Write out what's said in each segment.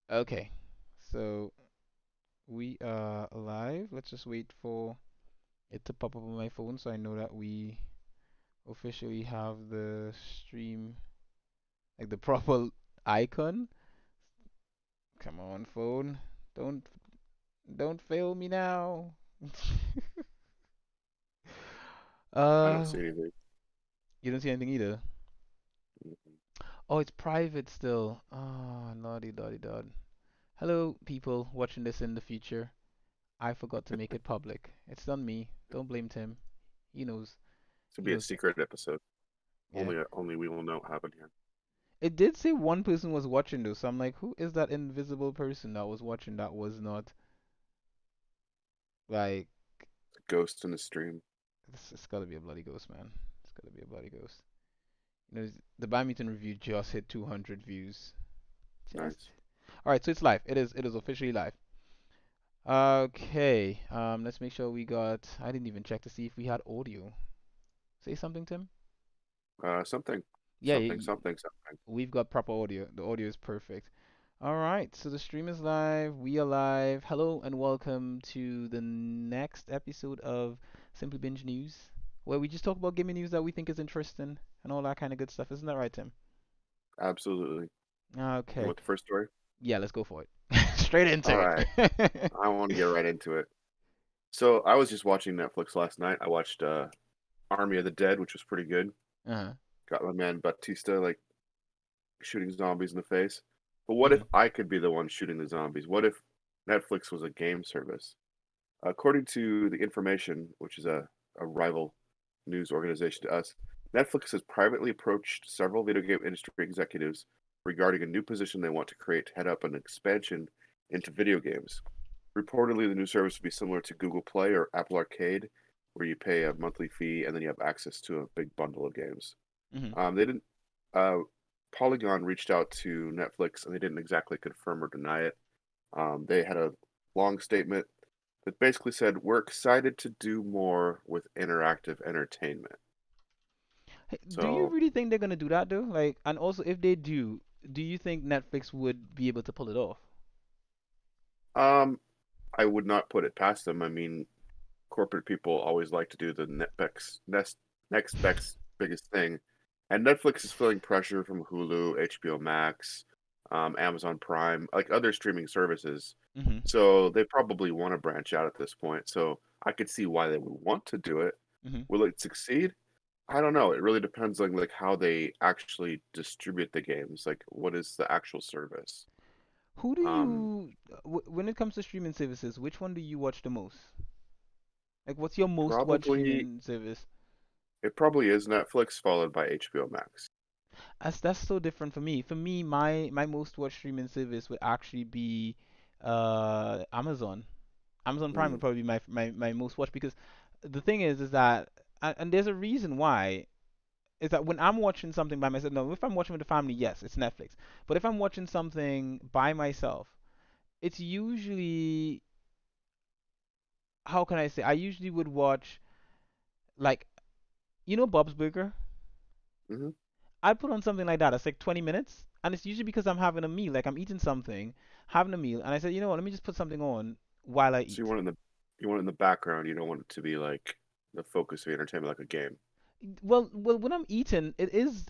Okay, so we are live. Let's just wait for it to pop up on my phone so I know that we officially have the stream, like the proper icon. Come on, phone. Don't don't fail me now. I don't uh, see anything. you don't see anything either. Mhm. Oh, it's private still. Oh, naughty dotty dot. Hello, people watching this in the future. I forgot to make it public. It's on me. Don't blame Tim. He knows. To He be a knows. secret episode. Yeah. Only we will know what happened here. It did say one person was watching though, so I'm like, who is that invisible person that was watching that was not like A ghost in the stream. it's gotta be a bloody ghost, man. It's gotta be a bloody ghost. You know, the badminton review just hit 200 views. Just Nice. all right, so it's live. It is officially live. Okay, let's make sure we got. I didn't even check to see if we had audio. Say something, Tim. Something, Yeah, something. we've got proper audio. The audio is perfect. All right, so the stream is live. We are live. Hello and welcome to the next episode of Simply Binge News, where we just talk about gaming news that we think is interesting and all that kind of good stuff. Isn't that right, Tim? Absolutely. You Okay. want the first story? Yeah, let's go for it. Straight All into right. it. I want to get right into it. So I was just watching Netflix last night. I watched Army of the Dead, which was pretty good. Uh-huh. Got my man Batista like shooting zombies in the face. But what if Mhm. I could be the one shooting the zombies? What if Netflix was a game service? According to the Information, which is a rival news organization to us, Netflix has privately approached several video game industry executives regarding a new position they want to create to head up an expansion into video games. Reportedly, the new service would be similar to Google Play or Apple Arcade, where you pay a monthly fee and then you have access to a big bundle of games. Mhm. They didn't. Uh, Polygon reached out to Netflix and they didn't exactly confirm or deny it. They had a long statement that basically said, "We're excited to do more with interactive entertainment." Hey, do you So, really think they're gonna do that though? Like, and also if they do you think Netflix would be able to pull it off? um, I would not put it past them. I mean, corporate people always like to do the next best biggest thing, and Netflix is feeling pressure from Hulu, HBO Max, Amazon Prime, like other streaming services. Mhm. So they probably want to branch out at this point. So I could see why they would want to do it. Mhm. Will it succeed? I don't know. It really depends on like how they actually distribute the games. Like, what is the actual service? Who do Um, you, when it comes to streaming services, which one do you watch the most? Like, what's your most watched probably streaming service? it probably is Netflix followed by HBO Max. That's so different for me. For me, my most watched streaming service would actually be Amazon. Amazon Prime Mm, would probably be my most watched because the thing is that and there's a reason why is that when I'm watching something by myself, no, if I'm watching with the family, yes, it's Netflix. But if I'm watching something by myself, it's usually how can I say? I usually would watch like Bob's Burger. hmm I'd put on something like that. It's like 20 minutes, and it's usually because I'm having a meal, like I'm eating something, having a meal, and I said, you know what, let me just put something on while I So eat. you want it in the background. You don't want it to be like the focus of the entertainment, like a game. Well, when I'm eating,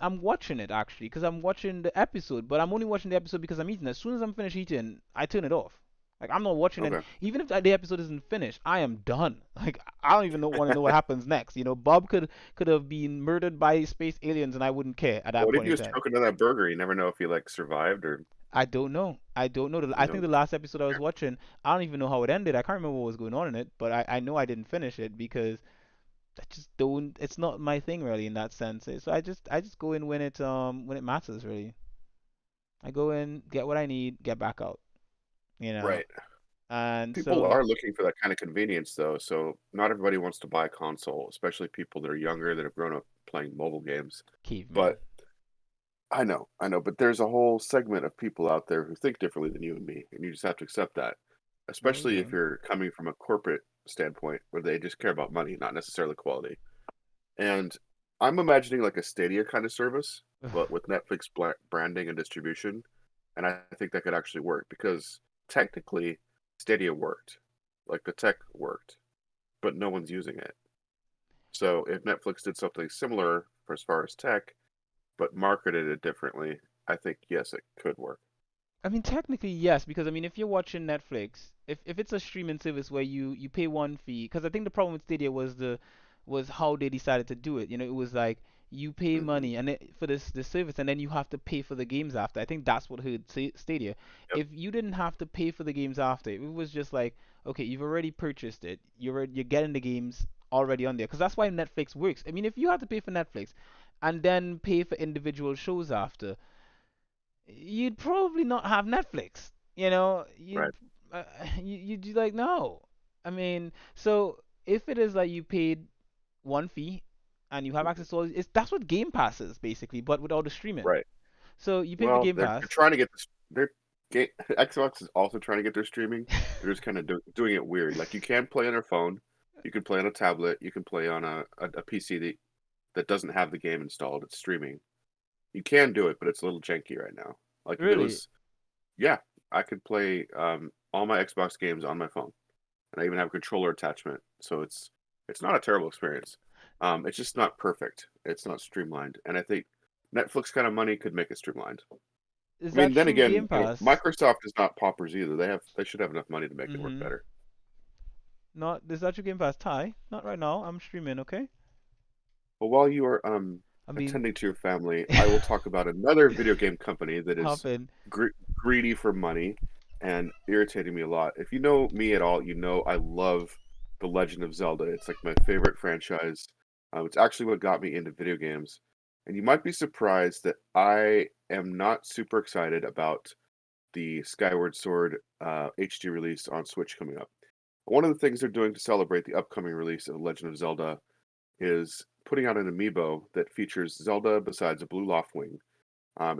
I'm watching it actually, because I'm watching the episode, but I'm only watching the episode because I'm eating. As soon as I'm finished eating, I turn it off. Like I'm not watching it, Okay. even if the episode isn't finished, I am done. Like I don't even want to know what happens next. Bob could have been murdered by space aliens, and I wouldn't care at that What if point you in just time. choke into that burger? You never know if he like survived or I don't know. I don't know. you I think know. the last episode I was Okay. watching, I don't even know how it ended. I can't remember what was going on in it, but I know I didn't finish it because I just don't. It's not my thing really in that sense. So I just go in when it matters really. I go in, get what I need, get back out. You know. Right. And People so are looking for that kind of convenience though, so not everybody wants to buy a console, especially people that are younger that have grown up playing mobile games. caveman. But I know, but there's a whole segment of people out there who think differently than you and me, and you just have to accept that. Especially if Okay. you're coming from a corporate standpoint where they just care about money, not necessarily quality. And I'm imagining like a Stadia kind of service, but with Netflix branding and distribution. and I think that could actually work because technically Stadia worked, like the tech worked, but no one's using it. So if Netflix did something similar for as far as tech, but marketed it differently, I think yes, it could work. I mean, technically, yes, because I mean, if you're watching Netflix, if it's a streaming service where you pay one fee, because I think the problem with Stadia was how they decided to do it. You know, it was like you pay Hmm. money and for this service, and then you have to pay for the games after. I think that's what hurt Stadia. Yep. If you didn't have to pay for the games after, it was just like, okay, you've already purchased it, you're getting the games already on there, because that's why Netflix works. I mean, if you had to pay for Netflix and then pay for individual shows after, you'd probably not have Netflix. You know, Right. uh, you'd be like, no. I mean, so if it is like you paid one fee and you have Hmm. access to all, it's that's what Game Pass is basically, but without the streaming. Right. So you pay for Well, Game they're Pass. trying to get this. Xbox is also trying to get their streaming. They're just kind of doing it weird. Like you can play on your phone, you can play on a tablet, you can play on a PC that doesn't have the game installed. It's streaming. You can do it, but it's a little janky right now. Like if it Really? was, yeah, I could play all my Xbox games on my phone, and I even have a controller attachment, so it's not a terrible experience. It's just not perfect. It's not streamlined, and I think Netflix kind of money could make it streamlined. Is I that mean, then true again, Game Pass? Microsoft is not paupers either. They should have enough money to make it work Mm-hmm. better. Not is that true Game Pass? Ty? Not right now. I'm streaming, okay? But while you are I mean, attending to your family, I will talk about another video game company that hop is in. greedy for money and irritating me a lot. If you know me at all, you know I love The Legend of Zelda. It's like my favorite franchise. It's actually what got me into video games. And you might be surprised that I am not super excited about the Skyward Sword HD release on Switch coming up. One of the things they're doing to celebrate the upcoming release of The Legend of Zelda is putting out an amiibo that features Zelda besides a blue Loftwing.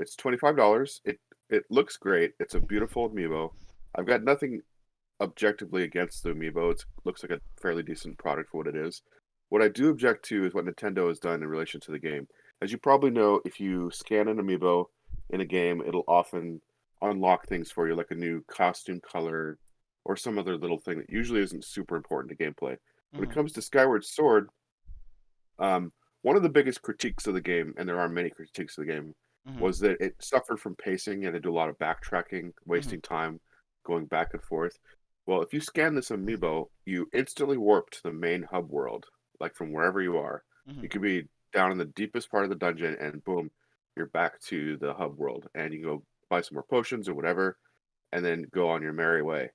It's $25. It looks great. It's a beautiful amiibo. I've got nothing objectively against the amiibo. It looks like a fairly decent product for what it is. What I do object to is what Nintendo has done in relation to the game. As you probably know, if you scan an amiibo in a game, it'll often unlock things for you, like a new costume color or some other little thing that usually isn't super important to gameplay. When it Mm-hmm. comes to Skyward Sword, one of the biggest critiques of the game, and there are many critiques of the game, Mm-hmm. was that it suffered from pacing and it did a lot of backtracking, Mm-hmm. wasting time going back and forth. Well, if you scan this amiibo, you instantly warp to the main hub world, like from wherever you are. Mm-hmm. You could be down in the deepest part of the dungeon, and boom, you're back to the hub world, and you go buy some more potions or whatever, and then go on your merry way.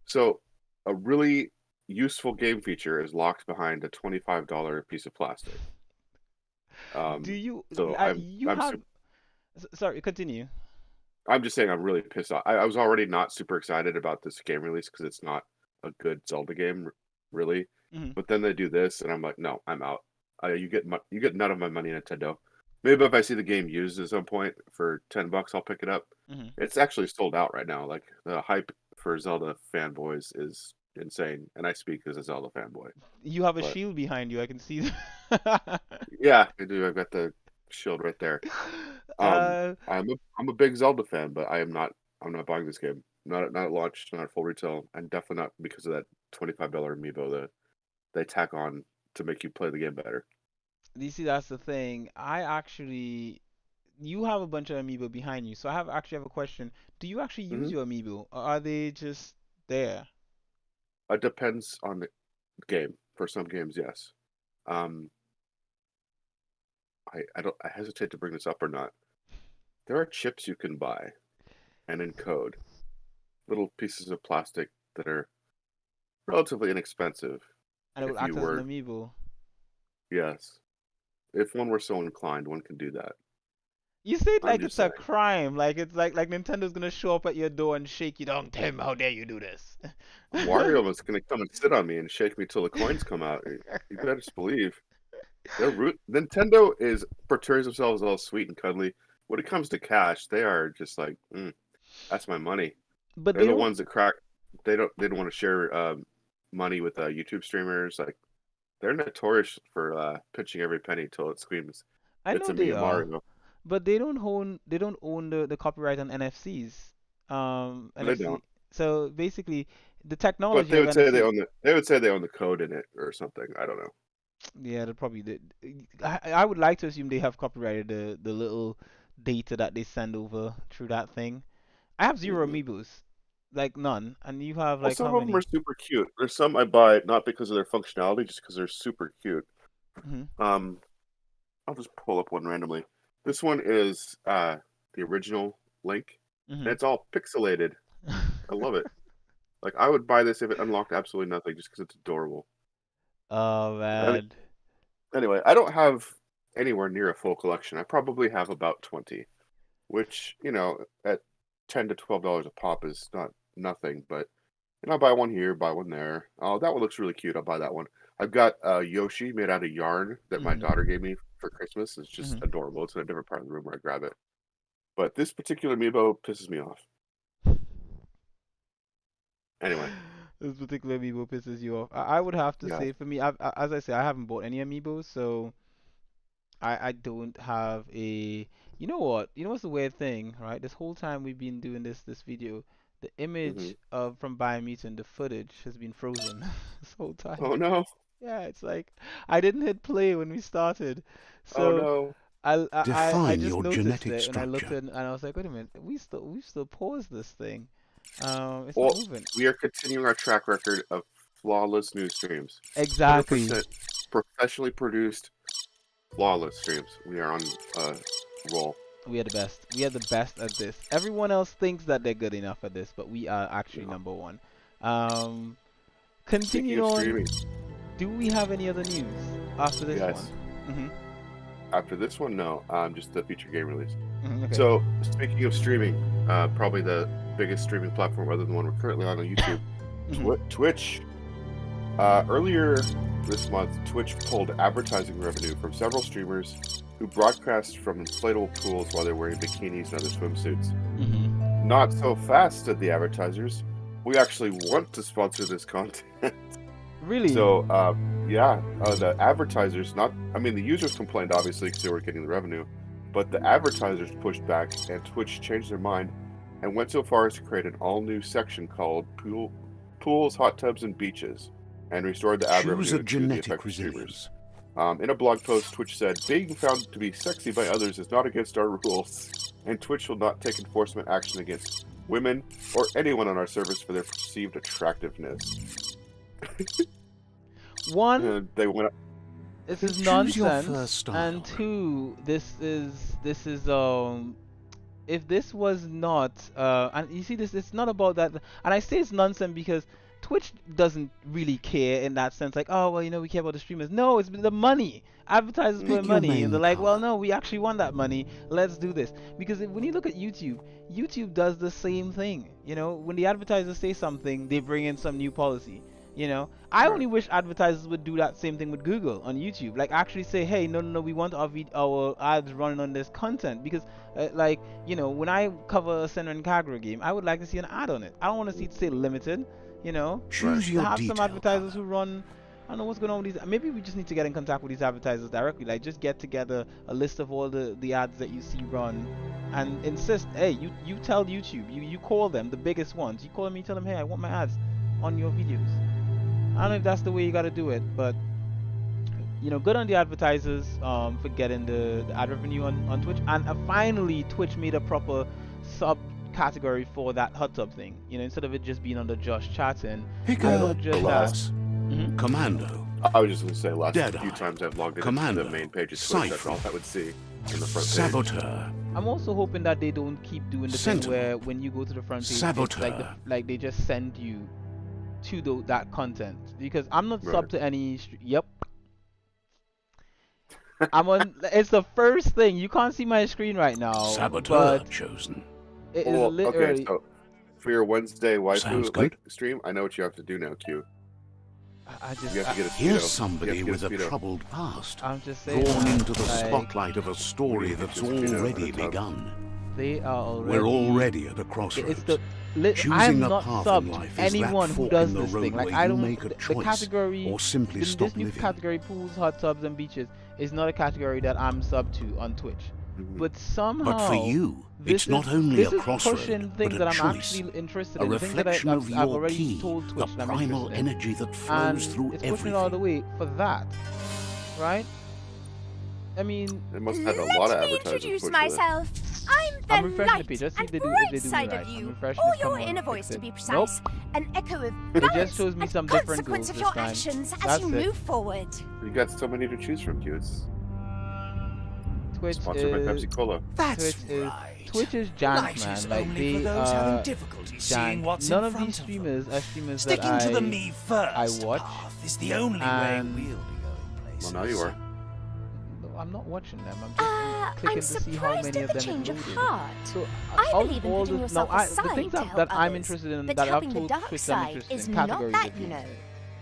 So, a really useful game feature is locked behind a $25 piece of plastic. Do you So you I'm have super, sorry, continue. I'm just saying I'm really pissed off. I was already not super excited about this game release because it's not a good Zelda game, really. Mm-hmm. But then they do this, and I'm like, no, I'm out. You get none of my money, Nintendo. Maybe if I see the game used at some point for $10, I'll pick it up. Mm-hmm. It's actually sold out right now. Like the hype for Zelda fanboys is insane, and I speak as a Zelda fanboy. You have a But shield behind you. I can see. yeah, I do. I've got the shield right there. uh, I'm a big Zelda fan, but I'm not buying this game. Not at launch, not at full retail, and definitely not because of that $25 amiibo that they tack on to make you play the game better. you see, that's the thing. You have a bunch of amiibo behind you, so I have a question. Do you actually use Hmm. your amiibo, or are they just there? It depends on the game. For some games, yes. Um, I hesitate to bring this up or not. There are chips you can buy and encode little pieces of plastic that are relatively inexpensive. And it will If you act as an were, amiibo. yes, if one were so inclined, one can do that. You say it I'm like just it's a saying. crime, like it's like Nintendo's gonna show up at your door and shake you down. Tim, how dare you do this? Wario was gonna come and sit on me and shake me till the coins come out. You better just believe. Nintendo is portrays themselves all sweet and cuddly. When it comes to cash, they are just like, that's my money. But They're they the don't. ones that crack. They don't want to share money with YouTube streamers. Like they're notorious for pinching every penny till it screams, I "It's know a me, they a are. Mario." but they don't own the copyright on NFCs. They NFC. don't. So basically, the But technology they of would say they NFC. own the. They would say they own the code in it or something. I don't know. Yeah, they probably did. I would like to assume they have copyrighted the little data that they send over through that thing. I have zero Hmm. amiibos, like none, and you have Well, like how some of them are many? super cute. There's some I buy not because of their functionality, just because they're super cute. Mhm. Um, I'll just pull up one randomly. This one is the original Link, and Mhm. it's all pixelated. I love it. Like I would buy this if it unlocked absolutely nothing, just because it's adorable. Oh And man. anyway, I don't have anywhere near a full collection. I probably have about 20, which at $10 to $12 a pop is not nothing. But I buy one here, buy one there. Oh, that one looks really cute. I'll buy that one. I've got Yoshi made out of yarn that my Mhm. daughter gave me for Christmas. It's just Mhm. adorable. It's in a different part of the room where I grab it. But this particular amiibo pisses me off. Anyway, This particular amiibo pisses you off. I would have to yeah. say for me, as I say, I haven't bought any amiibos, so I don't have a. You know what? You know what's the weird thing, right? This whole time we've been doing this video, the Hmm. image of from Biomutant, the footage has been frozen this whole time. Oh no. Yeah, it's like I didn't hit play when we started, Oh so no. I Define just your noticed genetic it and I looked structure. at it and I was like, wait a minute, we still paused this thing. It's not Well, moving. we are continuing our track record of flawless news streams. Exactly. 100% professionally produced, flawless streams. We are on a roll. We are the best. We are the best at this. Everyone else thinks that they're good enough at this, but we are actually Yeah. number one. Um, Speaking continuing of on, streaming, do we have any other news after this one? yes. Mhm. After this one, no. Just the feature game release. Mhm. Okay. So, speaking of streaming, probably the biggest streaming platform other than the one we're currently on YouTube, Mhm. Twitch. Earlier this month, Twitch pulled advertising revenue from several streamers who broadcast from inflatable pools while they're wearing bikinis and other swimsuits. Mhm. Not so fast, said the advertisers. We actually want to sponsor this content. Really? So, the advertisers, the users complained obviously because they were getting the revenue, but the advertisers pushed back and Twitch changed their mind and went so far as to create an all new section called Pools, Hot Tubs, and Beaches and restored the ad Choose a revenue to the genetic affected streamers. resilience. In a blog post, Twitch said, being found to be sexy by others is not against our rules, and Twitch will not take enforcement action against women or anyone on our service for their perceived attractiveness. One, They went this is Choose your nonsense, first and style. two, this is if this was not and you see this, it's not about that, and I say it's nonsense because Twitch doesn't really care in that sense, like, oh well, we care about the streamers. No, it's the money. Advertisers put Pick your money and they're main like, well, color. no, we actually want that money, let's do this. Because when you look at YouTube does the same thing. When the advertisers say something, they bring in some new policy. I right. only wish advertisers would do that same thing with Google on YouTube. Like, actually say, hey, no, no, no, we want our ads running on this content. Because, when I cover a Senran Kagura game, I would like to see an ad on it. I don't want to see it say limited. Right. Choose your Have some detail advertisers color. who run. I don't know what's going on with these. Maybe we just need to get in contact with these advertisers directly. Like, just get together a list of all the ads that you see run, and insist, hey, you tell YouTube, you call them the biggest ones. You call them, you tell them, hey, I want my ads on your videos. I don't know if that's the way you got to do it, but good on the advertisers for getting the ad revenue on Twitch, and finally Twitch made a proper subcategory for that hot tub thing. Instead of it just being under Josh chatting, Pick and a not just that. class. Mhm. Commando. I was just going to say, last Deadeye. few times I've logged into Commando. the main page of Twitch, that's all Siphon. I would see in the front page. Saboteur. I'm also hoping that they don't keep doing the thing Sentinel. where when you go to the front page, it's Saboteur. like they just send you to that content, because I'm not Right. sub to any. Yep. I'm on. It's the first thing. You can't see my screen right now, Saboteur but chosen. it is Well, okay, literally. so for your Wednesday Sounds waifu good. stream, I know what you have to do now, Q. I just. You have to get a Here's speedo. somebody You have with to a get a speedo. troubled past, I'm just saying. drawn into the like, spotlight of a story We need to that's get a speedo already in a tub. begun. They are already. We're already at a It's crossroads. the. Choosing I'm a not path sub in to life is that anyone who fork does in the this road thing. Like, where I you don't. make a The choice category. or simply This stop new living. category, pools, hot tubs, and beaches, is not a category that I'm sub to on Twitch. but somehow. But for you, this it's not only a is crossroad, pushing but things a that I'm choice. actually interested A in. Things that reflection of I've your already key, told the Twitch that I'm primal interested in. energy that flows And through it's everything. pushing all the way for that, right? I mean, They must have had a lot of Let me advertising introduce push for that. myself. I'm the I'm refreshing the light page. Let's see and if they do bright me side right. of I'm you, refreshing or it. Come your on, inner fix voice to it. be Nope. precise. An echo of It just balance shows me and some different consequence rules of this your time. actions as That's you it. move forward. You got so many to choose from, Q's. Twitch Sponsored by is Pepsi Cola. That's Twitch right. is jank, Light is man. Like only for they those having are difficulty seeing jank. what's None in of front these of streamers them. are streamers Sticking that to the me first watch, path is the only way and- we'll be going places. Well, now you are. No, I'm not watching them. I'm I'm just clicking to see how surprised many at of the them change it of loaded. heart. So I out of believe in all putting the yourself the aside things to that help I'm others, interested in, but that I've helping the told dark Twitch that I'm side interested is in, not categories that, of you games, know.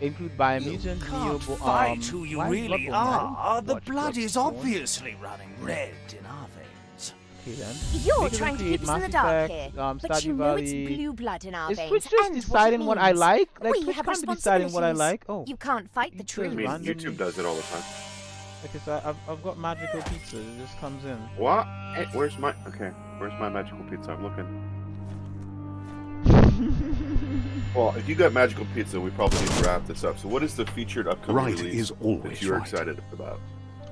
include You Biomutant, can't Neo, fight who you why is really Bloodborne? I don't are. The watch blood is Bloodborne. obviously running red in our veins. Okay then. You're Makers trying to create keep us in the Mass dark Effect, here, but Stardew you know it's Valley. blue blood in our Is veins. Twitch just and deciding what I means. like? Like We Twitch have can't be deciding what I responsibilities. like. Oh, You can't fight the Pizza I is truth. mean, randomly- YouTube does it all the time. okay, so I've got magical pizza. It just comes in. What? Hey, where's my... Okay, where's my magical pizza? I'm looking. Well, if you got magical pizza, we probably need to wrap this up. So what is the featured upcoming Right release is that always you're right. excited about?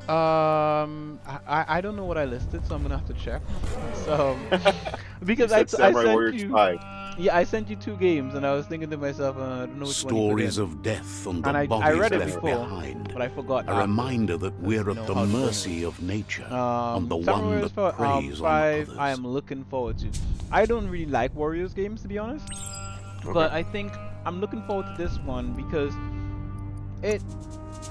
I don't know what I listed, so I'm gonna have to check. So because You I said Samurai sent Warriors you 5. yeah, I sent you 2 games, and I was thinking to myself, I don't know which one you put Stories in. of death and the And I bodies read it left before, behind. but I forgot. A after. reminder that we're you at know the how the story mercy of nature Um, and the Samurai one Warriors that preys on 5, others. I am looking forward to. I don't really like Warriors games, to be honest, but I think I'm looking forward to this one because it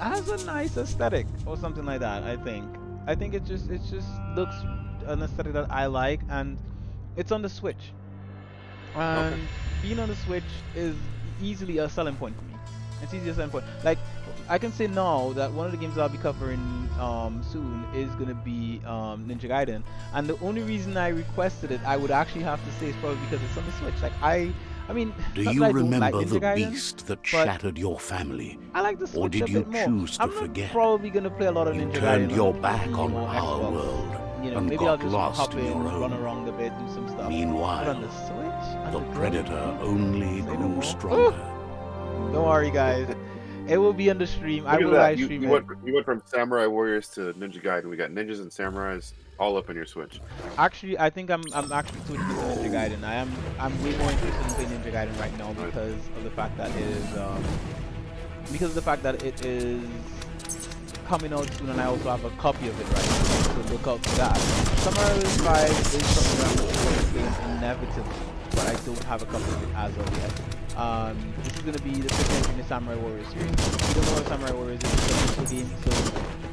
has a nice aesthetic or something like that. I think it just looks an aesthetic that I like, and it's on the Switch. And being on the Switch is easily a selling point for me. It's easily a selling point. Like, I can say now that one of the games I'll be covering soon is gonna be Ninja Gaiden, and the only reason I requested it, I would actually have to say, is probably because it's on the Switch. Like, I mean, Do not you that I don't remember like the Ninja Gaiden, beast that but shattered your family? I like the Switch Or did a you bit more. choose to I'm not forget? probably gonna play a lot of You Ninja turned Gaiden your on back PC on or our Xbox. world You know, and maybe I'll got just lost hop in in, your run own. around a bit, do some stuff. But on Meanwhile, the Switch, the underground? predator only Say no grew more. stronger. Don't worry, guys. It will be on the stream. I Look at will that. live You, stream you, it. went from Samurai Warriors to Ninja Gaiden. We got ninjas and samurais all up in your Switch. Actually, I think I'm actually switching to Ninja Gaiden. I'm way more interested in playing Ninja Gaiden right now because of the fact that it is coming out soon, and I also have a copy of it right now. So look out for that. Samurai 5 is something that I'm going to play inevitably, but I don't have a copy of it as of yet. This is going to be the second entry in the Samurai Warriors series. If you don't know what Samurai Warriors is, it's a peaceful game, so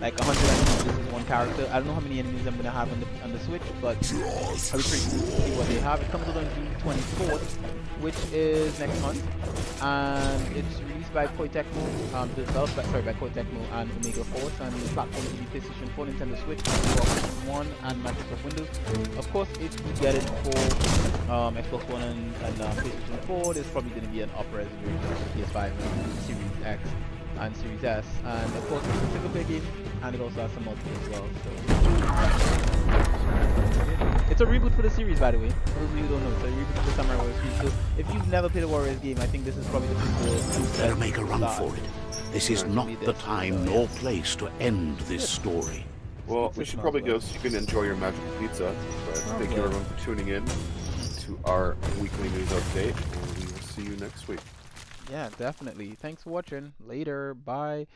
like 100 enemies, this is one character. I don't know how many enemies I'm going to have on the Switch, but I'll be pretty cool to see what they have. It comes out on June 24th, which is next month, and it's released by Koei Tecmo, developed by Koei Tecmo and Omega Force, and the platform will be PlayStation 4, Nintendo Switch, Xbox One, and Microsoft Windows. Of course, if you get it for Xbox One and PlayStation 4, there's probably going to be an up-res version for PS5 and Series X and Series S, and of course it's a single player game, and it also has some multiplayer as well. So it's a reboot for the series, by the way. For those of you who don't know, it's a reboot for the Samurai Warriors series. So if you've never played a Warriors game, I think this is probably the best. Better make a run for it. This is not the time nor place to end this story. Well, we should probably go so you can enjoy your magical pizza. But thank you everyone for tuning in to our weekly news update, and we will see you next week. Yeah, definitely. Thanks for watching. Later. Bye.